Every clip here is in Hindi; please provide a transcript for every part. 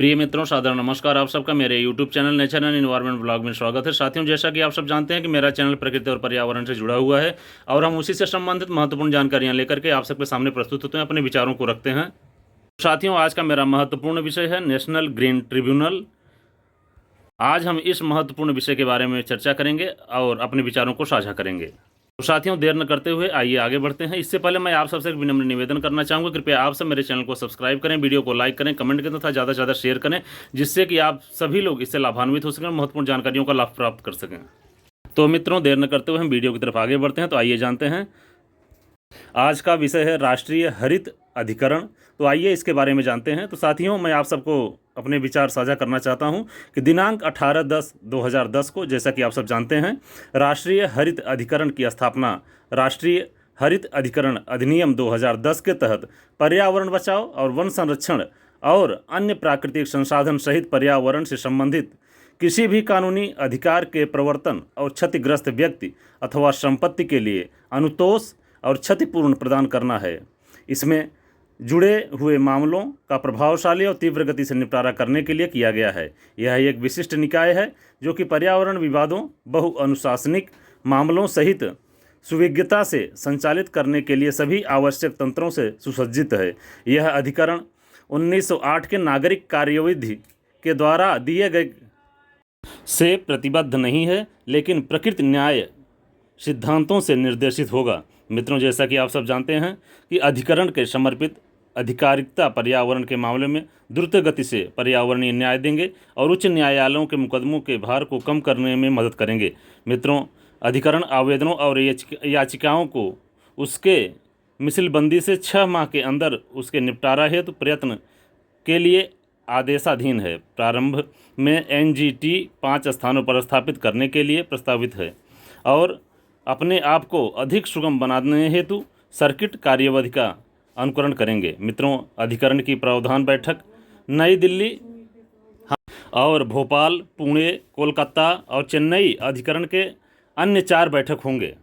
प्रिय मित्रों, सादर नमस्कार। आप सबका मेरे YouTube channel nature and environment blog में स्वागत है। साथियों, जैसा कि आप सब जानते हैं कि मेरा चैनल प्रकृति और पर्यावरण से जुड़ा हुआ है और हम उसी से संबंधित महत्वपूर्ण जानकारियां लेकर के आप सबके सामने प्रस्तुत होते हैं, अपने विचारों को रखते हैं। साथियों, आज का मेरा महत्वपूर्ण विषय है नेशनल ग्रीन ट्रिब्यूनल। आज हम इस महत्वपूर्ण विषय के बारे में चर्चा करेंगे और अपने विचारों को साझा करेंगे। तो साथियों, देर न करते हुए आइए आगे बढ़ते हैं। इससे पहले मैं आप सबसे एक विनम्र निवेदन करना चाहूँगा, कृपया आप सब मेरे चैनल को सब्सक्राइब करें, वीडियो को लाइक करें, कमेंट करें तथा ज़्यादा से ज़्यादा शेयर करें, जिससे कि आप सभी लोग इससे लाभान्वित हो सकें, महत्वपूर्ण जानकारियों का लाभ प्राप्त कर सकें। तो मित्रों, देर न करते हुए हम वीडियो की तरफ आगे बढ़ते हैं। तो आइए जानते हैं। आज का विषय है राष्ट्रीय हरित अधिकरण। तो आइए इसके बारे में जानते हैं। तो साथियों, मैं आप सबको अपने विचार साझा करना चाहता हूं कि दिनांक 18/10/2010 को, जैसा कि आप सब जानते हैं, राष्ट्रीय हरित अधिकरण की स्थापना राष्ट्रीय हरित अधिकरण अधिनियम 2010 के तहत पर्यावरण बचाओ और वन संरक्षण और अन्य प्राकृतिक संसाधन सहित पर्यावरण से संबंधित किसी भी कानूनी अधिकार के प्रवर्तन और क्षतिग्रस्त व्यक्ति अथवा संपत्ति के लिए अनुतोष और क्षतिपूर्ण प्रदान करना है। इसमें जुड़े हुए मामलों का प्रभावशाली और तीव्र गति से निपटारा करने के लिए किया गया है। यह एक विशिष्ट निकाय है जो कि पर्यावरण विवादों, बहुअनुशासनिक मामलों सहित सुविज्ञता से संचालित करने के लिए सभी आवश्यक तंत्रों से सुसज्जित है। यह अधिकरण 1908 के नागरिक कार्यविधि के द्वारा दिए गए से प्रतिबद्ध नहीं है, लेकिन प्रकृति न्याय सिद्धांतों से निर्देशित होगा। मित्रों, जैसा कि आप सब जानते हैं कि अधिकरण के समर्पित अधिकारिकता पर्यावरण के मामले में द्रुत गति से पर्यावरणीय न्याय देंगे और उच्च न्यायालयों के मुकदमों के भार को कम करने में मदद करेंगे। मित्रों, अधिकरण आवेदनों और याचिकाओं को उसके मिसलबंदी से 6 माह के अंदर उसके निपटारा हेतु प्रयत्न के लिए आदेशाधीन है। प्रारंभ में NGT 5 स्थानों पर स्थापित करने के लिए प्रस्तावित है और अपने आप को अधिक सुगम बनाने हेतु सर्किट कार्यविधि का अनुकरण करेंगे। मित्रों, अधिकरण की प्रावधान बैठक नई दिल्ली और भोपाल, पुणे, कोलकाता और चेन्नई अधिकरण के अन्य 4 बैठक होंगे।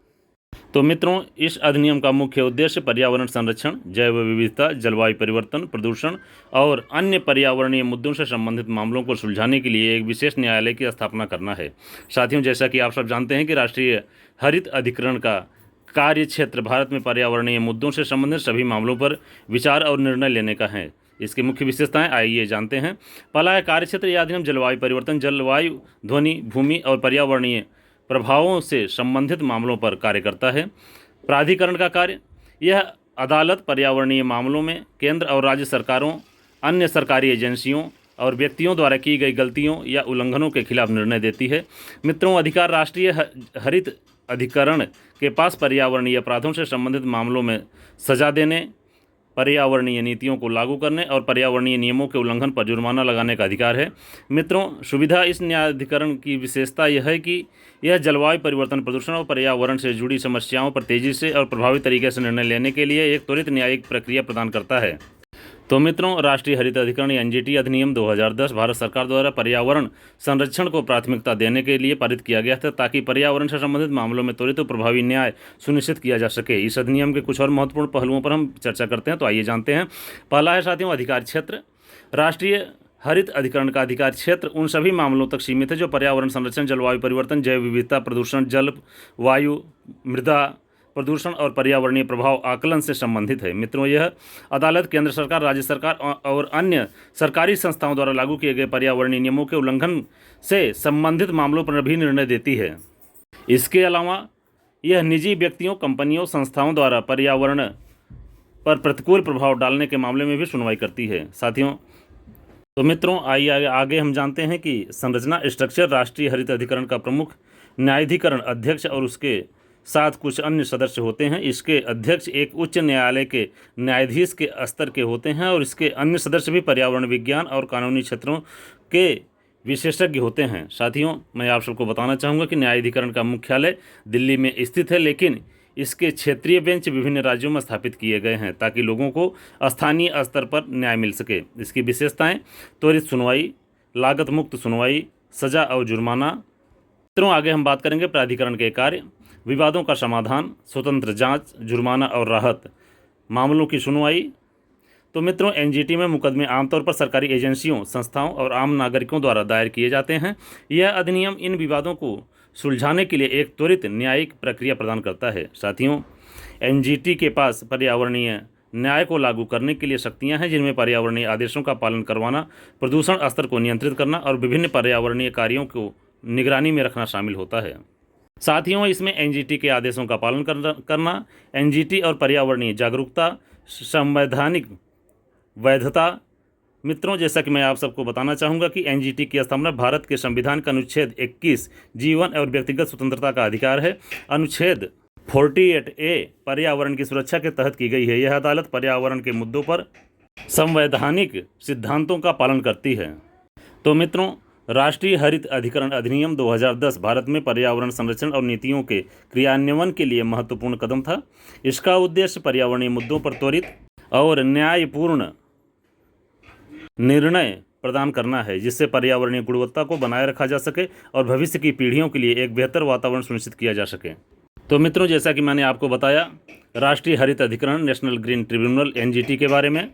तो मित्रों, इस अधिनियम का मुख्य उद्देश्य पर्यावरण संरक्षण, जैव विविधता, जलवायु परिवर्तन, प्रदूषण और अन्य पर्यावरणीय मुद्दों से संबंधित मामलों को सुलझाने के लिए एक विशेष न्यायालय की स्थापना करना है। साथियों, जैसा कि आप सब जानते हैं कि राष्ट्रीय हरित अधिकरण का कार्य क्षेत्र भारत में पर्यावरणीय मुद्दों से संबंधित सभी मामलों पर विचार और निर्णय लेने का है। इसकी मुख्य विशेषताएं आइए जानते हैं। पहला है कार्यक्षेत्र। यह अधिनियम जलवायु परिवर्तन, जलवायु, ध्वनि, भूमि और पर्यावरणीय प्रभावों से संबंधित मामलों पर कार्य करता है। प्राधिकरण का कार्य। यह अदालत पर्यावरणीय मामलों में केंद्र और राज्य सरकारों, अन्य सरकारी एजेंसियों और व्यक्तियों द्वारा की गई गलतियों या उल्लंघनों के खिलाफ निर्णय देती है। मित्रों, अधिकार। राष्ट्रीय हरित अधिकरण के पास पर्यावरणीय अपराधों से संबंधित मामलों में सजा देने, पर्यावरणीय नीतियों को लागू करने और पर्यावरणीय नियमों के उल्लंघन पर जुर्माना लगाने का अधिकार है। मित्रों, सुविधा। इस न्यायाधिकरण की विशेषता यह है कि यह जलवायु परिवर्तन, प्रदूषण और पर्यावरण से जुड़ी समस्याओं पर तेजी से और प्रभावी तरीके से निर्णय लेने के लिए एक त्वरित न्यायिक प्रक्रिया प्रदान करता है। तो मित्रों, राष्ट्रीय हरित अधिकरण NGT अधिनियम 2010 भारत सरकार द्वारा पर्यावरण संरक्षण को प्राथमिकता देने के लिए पारित किया गया था, ताकि पर्यावरण से संबंधित मामलों में त्वरित और प्रभावी न्याय सुनिश्चित किया जा सके। इस अधिनियम के कुछ और महत्वपूर्ण पहलुओं पर हम चर्चा करते हैं। तो आइए जानते हैं। पहला है साथियों, अधिकार क्षेत्र। राष्ट्रीय हरित अधिकरण का अधिकार क्षेत्र उन सभी मामलों तक सीमित है जो पर्यावरण संरक्षण, जलवायु परिवर्तन, जैव विविधता, प्रदूषण, जल, वायु, मृदा प्रदूषण और पर्यावरणीय प्रभाव आकलन से संबंधित है। मित्रों, यह अदालत केंद्र सरकार, राज्य सरकार और अन्य सरकारी संस्थाओं द्वारा लागू किए गए पर्यावरणीय नियमों के उल्लंघन से संबंधित मामलों पर भी निर्णय देती है। इसके अलावा यह निजी व्यक्तियों, कंपनियों, संस्थाओं द्वारा पर्यावरण पर प्रतिकूल प्रभाव डालने के मामले में भी सुनवाई करती है। साथियों, तो मित्रों, आइए आगे हम जानते हैं कि संरचना, स्ट्रक्चर। राष्ट्रीय हरित अधिकरण का प्रमुख न्यायाधिकरण अध्यक्ष और उसके साथ कुछ अन्य सदस्य होते हैं। इसके अध्यक्ष एक उच्च न्यायालय के न्यायाधीश के स्तर के होते हैं और इसके अन्य सदस्य भी पर्यावरण विज्ञान और कानूनी क्षेत्रों के विशेषज्ञ होते हैं। साथियों, मैं आप सबको बताना चाहूँगा कि न्यायाधिकरण का मुख्यालय दिल्ली में स्थित है, लेकिन इसके क्षेत्रीय बेंच विभिन्न राज्यों में स्थापित किए गए हैं ताकि लोगों को स्थानीय स्तर पर न्याय मिल सके। इसकी विशेषताएँ: त्वरित सुनवाई, लागत मुक्त सुनवाई, सजा और जुर्माना। मित्रों, आगे हम बात करेंगे प्राधिकरण के कार्य। विवादों का समाधान, स्वतंत्र जांच, जुर्माना और राहत, मामलों की सुनवाई, तो मित्रों, एनजीटी में मुकदमे आमतौर पर सरकारी एजेंसियों, संस्थाओं और आम नागरिकों द्वारा दायर किए जाते हैं। यह अधिनियम इन विवादों को सुलझाने के लिए एक त्वरित न्यायिक प्रक्रिया प्रदान करता है। साथियों, एनजीटी के पास पर्यावरणीय न्याय को लागू करने के लिए शक्तियां हैं, जिनमें पर्यावरणीय आदेशों का पालन करवाना, प्रदूषण स्तर को नियंत्रित करना और विभिन्न पर्यावरणीय कार्यों को निगरानी में रखना शामिल होता है। साथियों, इसमें एनजीटी के आदेशों का पालन करना, एनजीटी और पर्यावरणीय जागरूकता, संवैधानिक वैधता। मित्रों, जैसा कि मैं आप सबको बताना चाहूँगा कि एनजीटी की स्थापना भारत के संविधान का अनुच्छेद 21 जीवन और व्यक्तिगत स्वतंत्रता का अधिकार है, अनुच्छेद 48A पर्यावरण की सुरक्षा के तहत की गई है। यह अदालत पर्यावरण के मुद्दों पर संवैधानिक सिद्धांतों का पालन करती है। तो मित्रों, राष्ट्रीय हरित अधिकरण अधिनियम 2010 भारत में पर्यावरण संरक्षण और नीतियों के क्रियान्वयन के लिए महत्वपूर्ण कदम था। इसका उद्देश्य पर्यावरणीय मुद्दों पर त्वरित और न्यायपूर्ण निर्णय प्रदान करना है, जिससे पर्यावरणीय गुणवत्ता को बनाए रखा जा सके और भविष्य की पीढ़ियों के लिए एक बेहतर वातावरण सुनिश्चित किया जा सके। तो मित्रों, जैसा कि मैंने आपको बताया राष्ट्रीय हरित अधिकरण, नेशनल ग्रीन ट्रिब्यूनल, एनजीटी के बारे में।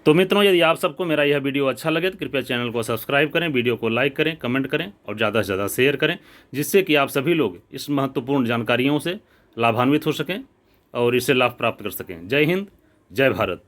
तो मित्रों, यदि आप सबको मेरा यह वीडियो अच्छा लगे तो कृपया चैनल को सब्सक्राइब करें, वीडियो को लाइक करें, कमेंट करें और ज़्यादा से ज़्यादा शेयर करें, जिससे कि आप सभी लोग इस महत्वपूर्ण जानकारियों से लाभान्वित हो सकें और इससे लाभ प्राप्त कर सकें। जय हिंद, जय भारत।